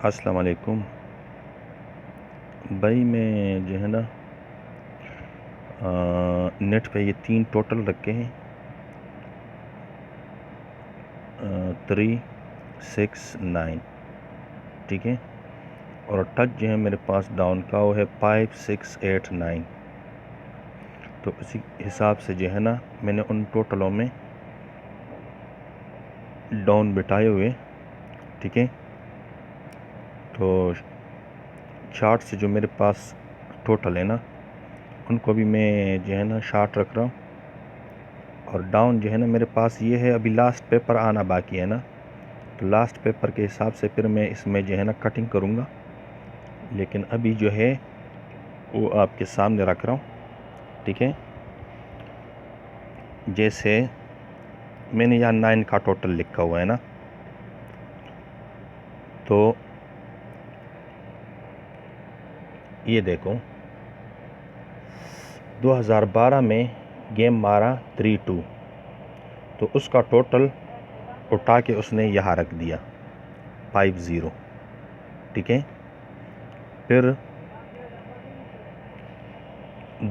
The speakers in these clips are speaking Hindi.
अस्सलाम वालेकुम भाई। मैं जो है ना नेट पे ये 3 टोटल रखे हैं 369, ठीक है। और टच जो है मेरे पास डाउन का वो है 5689। तो इसी हिसाब से जो है ना मैंने उन टोटलों में डाउन बिठाए हुए, ठीक है। तो चार्ट से जो मेरे पास टोटल है ना उनको भी मैं जो है ना शार्ट रख रहा हूँ। और डाउन जो है ना मेरे पास ये है, अभी लास्ट पेपर आना बाकी है ना, तो लास्ट पेपर के हिसाब से फिर मैं इसमें जो है ना कटिंग करूँगा। लेकिन अभी जो है वो आपके सामने रख रहा हूँ, ठीक है। जैसे मैंने यहाँ 9 का टोटल लिखा हुआ है ना, तो ये देखो 2012 में गेम मारा 3-2, तो उसका टोटल उठा के उसने यहाँ रख दिया 50, ठीक है। फिर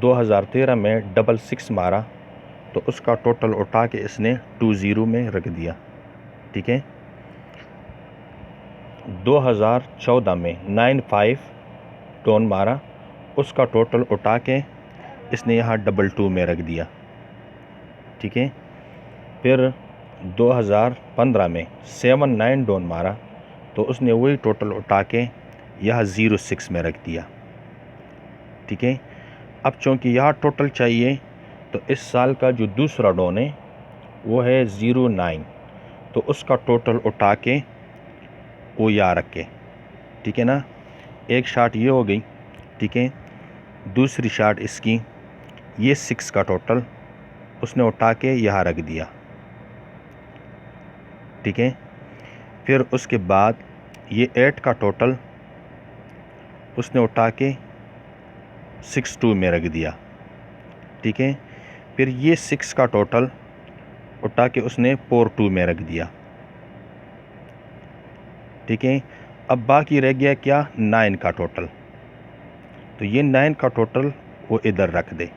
2013 में डबल 6 मारा, तो उसका टोटल उठा के इसने 20 में रख दिया, ठीक है। 2014 में 95 टोन मारा, उसका टोटल उठा के इसने यहाँ 22 में रख दिया, ठीक है। फिर 2015 में 79 डोन मारा, तो उसने वही टोटल उठा के यहाँ 06 में रख दिया, ठीक है। अब चूँकि यहाँ टोटल चाहिए, तो इस साल का जो दूसरा डोन है वो है 09, तो उसका टोटल उठा के वो यहाँ रखे, ठीक है ना। एक शार्ट ये हो गई, ठीक है। दूसरी शार्ट इसकी ये 6 का टोटल उसने उठा के यहाँ रख दिया, ठीक है। फिर उसके बाद ये 8 का टोटल उसने उठा के 62 में रख दिया, ठीक है। फिर ये 6 का टोटल उठा के उसने 42 में रख दिया, ठीक है। अब बाकी रह गया क्या, 9 का टोटल। तो ये 9 का टोटल वो इधर रख दे,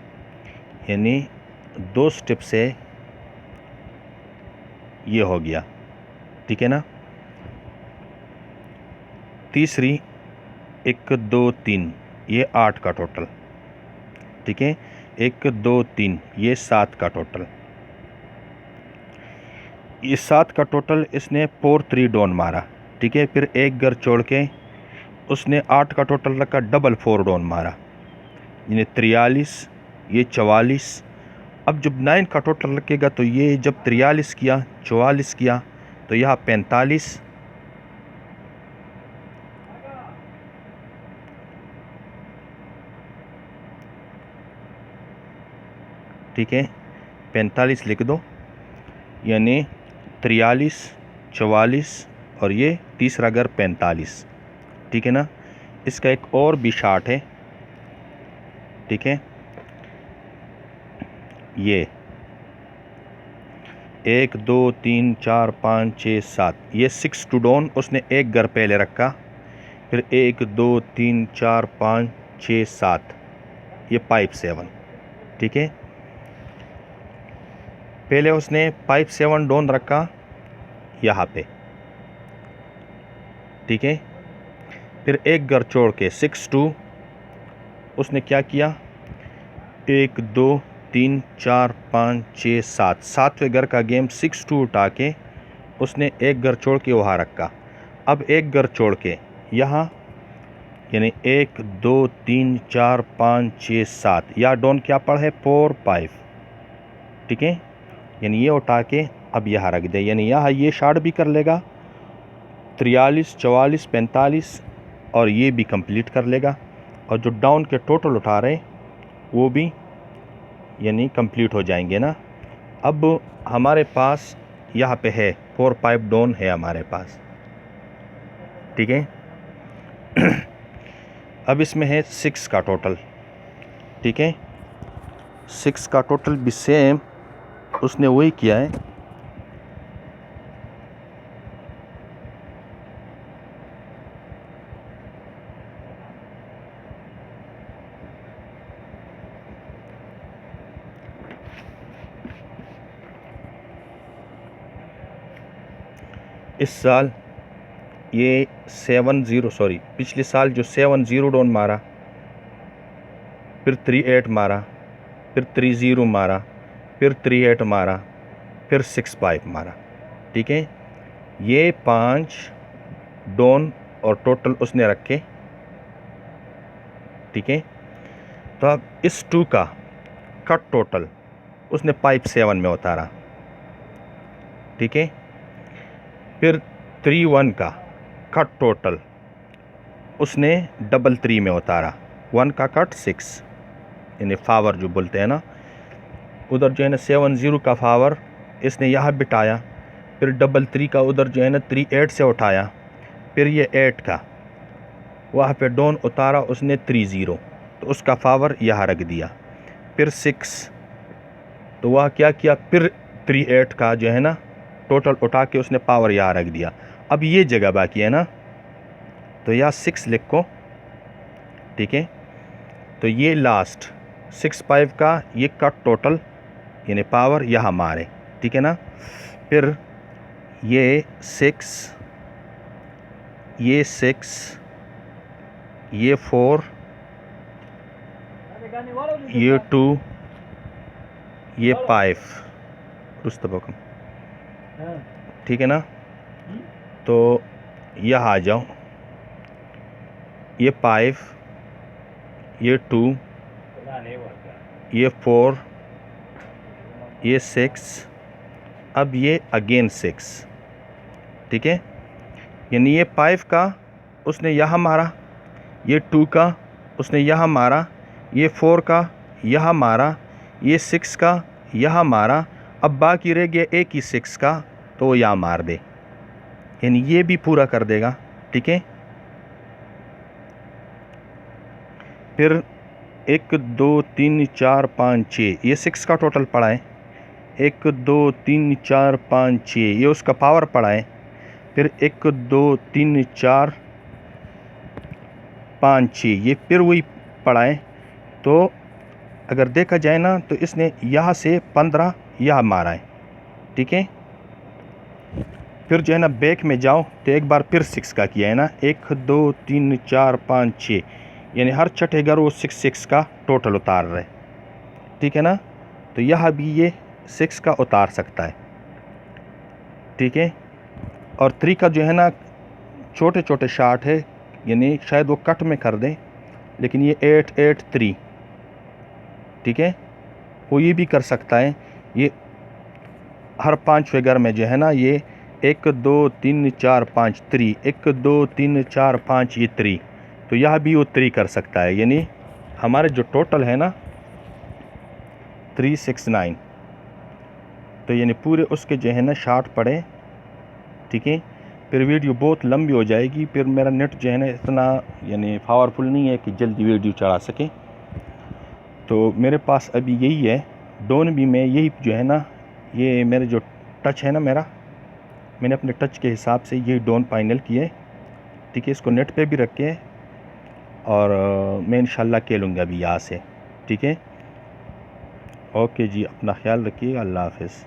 यानी 2 स्टेप से ये हो गया, ठीक है ना। तीसरी 1 2 3 ये 8 का टोटल, ठीक है। 1 2 3 ये 7 का टोटल, ये 7 का टोटल इसने 4-3 डोन मारा, ठीक है। फिर एक घर छोड़ के उसने 8 का टोटल रखा, डबल 4 डोन मारा, यानी 43, ये 44। अब जब 9 का टोटल रखेगा तो ये जब 43 किया 44 किया तो यहाँ 45, ठीक है। 45 लिख दो, यानी 43 44 और ये तीसरा घर 45, ठीक है ना। इसका एक और भी शार्ट है, ठीक है। ये 1 2 3 4 5 6 7 ये 6 टू डोन उसने एक घर पहले रखा, फिर 1 2 3 4 5 6 7 ये 5-7, ठीक है। पहले उसने 5-7 डोन रखा यहाँ पे, ठीक है। फिर एक घर छोड़ के 6-2 उसने क्या किया, 1 2 3 4 5 6 7 सातवें घर का गेम 6-2 उठा के उसने एक घर छोड़ के वहाँ रखा। अब एक घर छोड़ के यहाँ, यानी 1 2 3 4 5 6 7 या डोन क्या पड़ा है 4-5, ठीक है। यानी ये उठा के अब यहाँ रख दे, यानी यहाँ ये शार्ट भी कर लेगा 43 44 45 और ये भी कंप्लीट कर लेगा, और जो डाउन के टोटल उठा रहे वो भी यानी कंप्लीट हो जाएंगे ना। अब हमारे पास यहाँ पे है 4-5 डाउन है हमारे पास, ठीक है। अब इसमें है 6 का टोटल, ठीक है। 6 का टोटल भी सेम उसने वही किया है, इस साल ये 7-0 सॉरी पिछले साल जो 7-0 डाउन मारा, फिर 3-8 मारा, फिर 3-0 मारा, फिर 3-8 मारा, फिर 6-5 मारा। ठीक है, ये 5 डाउन और टोटल उसने रखे। ठीक है, तो अब इस 2 का कट टोटल उसने पाइप 7 में उतारा। ठीक है, फिर 3-1 का कट टोटल उसने 3-3 में उतारा। 1 का कट 6 यानी फावर जो बोलते हैं ना, उधर जो है ना 7-0 का फावर इसने यहाँ बिठाया, फिर 3-3 का उधर जो है ना 3-8 से उठाया, फिर ये 8 का वहाँ पे डाउन उतारा उसने 3-0, तो उसका फावर यहाँ रख दिया। फिर 6 तो वह क्या किया, फिर 3-8 का जो है ना टोटल उठा के उसने पावर यहाँ रख दिया। अब ये जगह बाकी है ना, तो यहाँ 6 लिखो। ठीक है, तो ये लास्ट 6-5 का ये कट टोटल यानी पावर यहाँ मारे। ठीक है ना, फिर ये 6, ये 6, ये 4, ये 2, ये 5 रुस्तबकम। ठीक है ना, तो यहाँ आ जाओ, ये 5, ये 2, ये 4, ये 6, अब ये अगेन 6। ठीक है, यानी ये 5 का उसने यहाँ मारा, ये 2 का उसने यहाँ मारा, ये 4 का यहाँ मारा, ये 6 का यहाँ मारा। अब बाकी रह गया एक ही 6 का, तो वो यहाँ मार दे, यानी ये भी पूरा कर देगा। ठीक है, फिर 1 2 3 4 5 6 ये 6 का टोटल पड़ा है। 1 2 3 4 5 6 ये उसका पावर पड़ा है। फिर 1 2 3 4 5 6 ये फिर वही पड़ा है। तो अगर देखा जाए ना, तो इसने यहाँ से 15 यहाँ मारा है। ठीक है, फिर जो है ना बैक में जाओ तो एक बार फिर 6 का किया है ना, 1 2 3 4 5 6 यानी हर छठे घर वो 6 का टोटल उतार रहे। ठीक है ना, तो यहाँ भी ये 6 का उतार सकता है। ठीक है, और 3 का जो है ना छोटे छोटे शार्ट है, यानी शायद वो कट में कर दें, लेकिन ये 8-8-3। ठीक है, वो ये भी कर सकता है। ये हर 5वें घर में जो है ना ये 1 2 3 4 5 3 1 2 3 4 5 ये 3, तो यह भी वो 3 कर सकता है। यानी हमारे जो टोटल है ना 369, तो यानी पूरे उसके जो है ना शार्ट पड़े। ठीक है, फिर वीडियो बहुत लंबी हो जाएगी, फिर मेरा नेट जो है ना इतना यानी पावरफुल नहीं है कि जल्दी वीडियो चढ़ा सके। तो मेरे पास अभी यही है, डोन भी मैं यही जो है ना, ये मेरे जो टच है ना मेरा, मैंने अपने टच के हिसाब से ये डोन फाइनल किए। ठीक है, इसको नेट पे भी रखे और मैं इंशाल्लाह खेलूँगा अभी यहाँ से। ठीक है, ओके जी, अपना ख्याल रखिएगा, अल्लाह हाफ़िज़।